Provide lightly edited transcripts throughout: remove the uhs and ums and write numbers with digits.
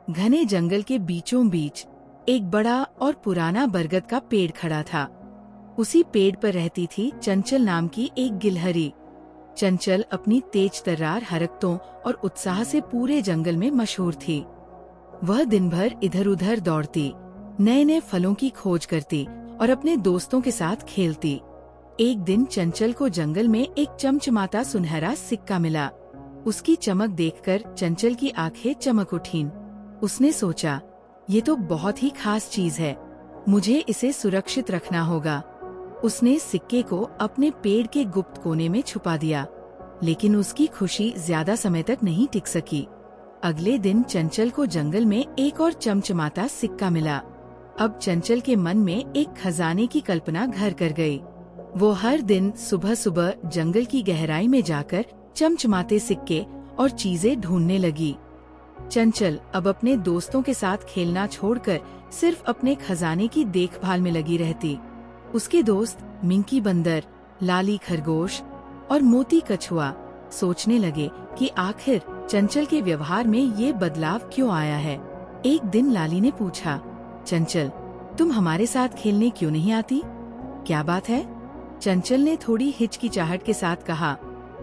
घने जंगल के बीचों बीच एक बड़ा और पुराना बरगद का पेड़ खड़ा था। उसी पेड़ पर रहती थी चंचल नाम की एक गिलहरी। चंचल अपनी तेज तर्रार हरकतों और उत्साह से पूरे जंगल में मशहूर थी। वह दिन भर इधर उधर दौड़ती, नए नए फलों की खोज करती और अपने दोस्तों के साथ खेलती। एक दिन चंचल को जंगल में एक चमचमाता सुनहरा सिक्का मिला। उसकी चमक देखकर चंचल की आंखें चमक उठीं। उसने सोचा, ये तो बहुत ही खास चीज है, मुझे इसे सुरक्षित रखना होगा। उसने सिक्के को अपने पेड़ के गुप्त कोने में छुपा दिया, लेकिन उसकी खुशी ज्यादा समय तक नहीं टिक सकी। अगले दिन चंचल को जंगल में एक और चमचमाता सिक्का मिला। अब चंचल के मन में एक खजाने की कल्पना घर कर गई। वो हर दिन सुबह सुबह जंगल की गहराई में जाकर चमचमाते सिक्के और चीजें ढूंढने लगी। चंचल अब अपने दोस्तों के साथ खेलना छोड़कर सिर्फ अपने खजाने की देखभाल में लगी रहती। उसके दोस्त मिंकी बंदर, लाली खरगोश और मोती कछुआ सोचने लगे कि आखिर चंचल के व्यवहार में ये बदलाव क्यों आया है। एक दिन लाली ने पूछा, चंचल, तुम हमारे साथ खेलने क्यों नहीं आती? क्या बात है? चंचल ने थोड़ी हिचकिचाहट के साथ कहा,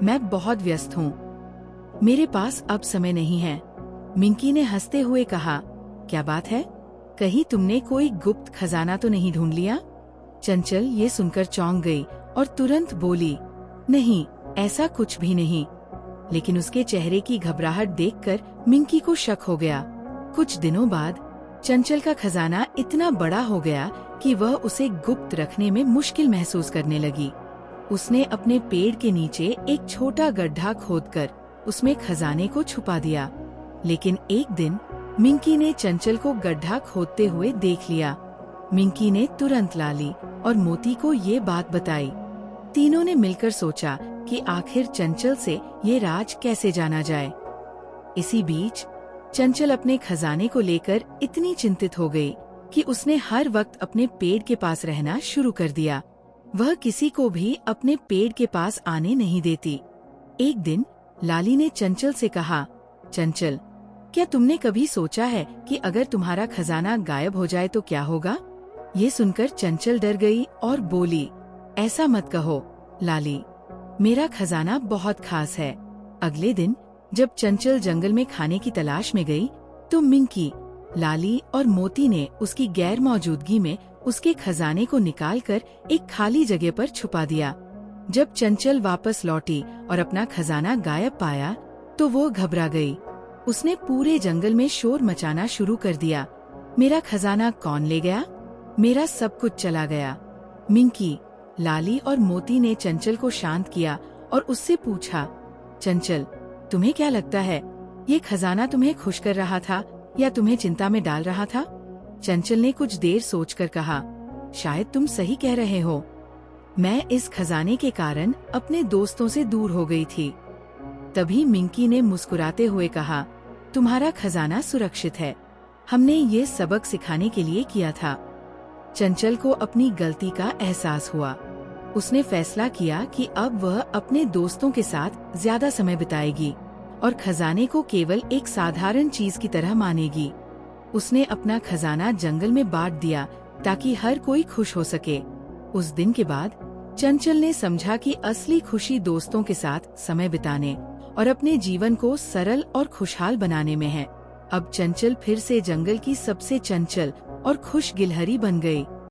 मैं बहुत व्यस्त हूँ, मेरे पास अब समय नहीं है। मिंकी ने हंसते हुए कहा, क्या बात है? कहीं तुमने कोई गुप्त खजाना तो नहीं ढूंढ लिया? चंचल ये सुनकर चौंक गई और तुरंत बोली, नहीं, ऐसा कुछ भी नहीं। लेकिन उसके चेहरे की घबराहट देखकर मिंकी को शक हो गया। कुछ दिनों बाद चंचल का खजाना इतना बड़ा हो गया कि वह उसे गुप्त रखने में मुश्किल महसूस करने लगी। उसने अपने पेड़ के नीचे एक छोटा गड्ढा खोदकर उसमें खजाने को छुपा दिया। लेकिन एक दिन मिंकी ने चंचल को गड्ढा खोदते हुए देख लिया। मिंकी ने तुरंत लाली और मोती को ये बात बताई। तीनों ने मिलकर सोचा कि आखिर चंचल से ये राज कैसे जाना जाए। इसी बीच चंचल अपने खजाने को लेकर इतनी चिंतित हो गई कि उसने हर वक्त अपने पेड़ के पास रहना शुरू कर दिया। वह किसी को भी अपने पेड़ के पास आने नहीं देती। एक दिन लाली ने चंचल से कहा, चंचल, क्या तुमने कभी सोचा है कि अगर तुम्हारा खजाना गायब हो जाए तो क्या होगा? ये सुनकर चंचल डर गई और बोली, ऐसा मत कहो लाली, मेरा खजाना बहुत खास है। अगले दिन जब चंचल जंगल में खाने की तलाश में गई, तो मिंकी, लाली और मोती ने उसकी गैर मौजूदगी में उसके खजाने को निकालकर एक खाली जगह पर छुपा दिया। जब चंचल वापस लौटी और अपना खजाना गायब पाया, तो वो घबरा गई। उसने पूरे जंगल में शोर मचाना शुरू कर दिया, मेरा खजाना कौन ले गया? मेरा सब कुछ चला गया। मिंकी, लाली और मोती ने चंचल को शांत किया और उससे पूछा, चंचल, तुम्हें क्या लगता है, ये खजाना तुम्हें खुश कर रहा था या तुम्हें चिंता में डाल रहा था? चंचल ने कुछ देर सोचकर कहा, शायद तुम सही कह रहे हो। मैं इस खजाने के कारण अपने दोस्तों से दूर हो गई थी। तभी मिंकी ने मुस्कुराते हुए कहा, तुम्हारा खजाना सुरक्षित है, हमने ये सबक सिखाने के लिए किया था। चंचल को अपनी गलती का एहसास हुआ। उसने फैसला किया कि अब वह अपने दोस्तों के साथ ज्यादा समय बिताएगी और खजाने को केवल एक साधारण चीज की तरह मानेगी। उसने अपना खजाना जंगल में बांट दिया ताकि हर कोई खुश हो सके। उस दिन के बाद चंचल ने समझा कि असली खुशी दोस्तों के साथ समय बिताने और अपने जीवन को सरल और खुशहाल बनाने में है। अब चंचल फिर से जंगल की सबसे चंचल और खुश गिलहरी बन गई।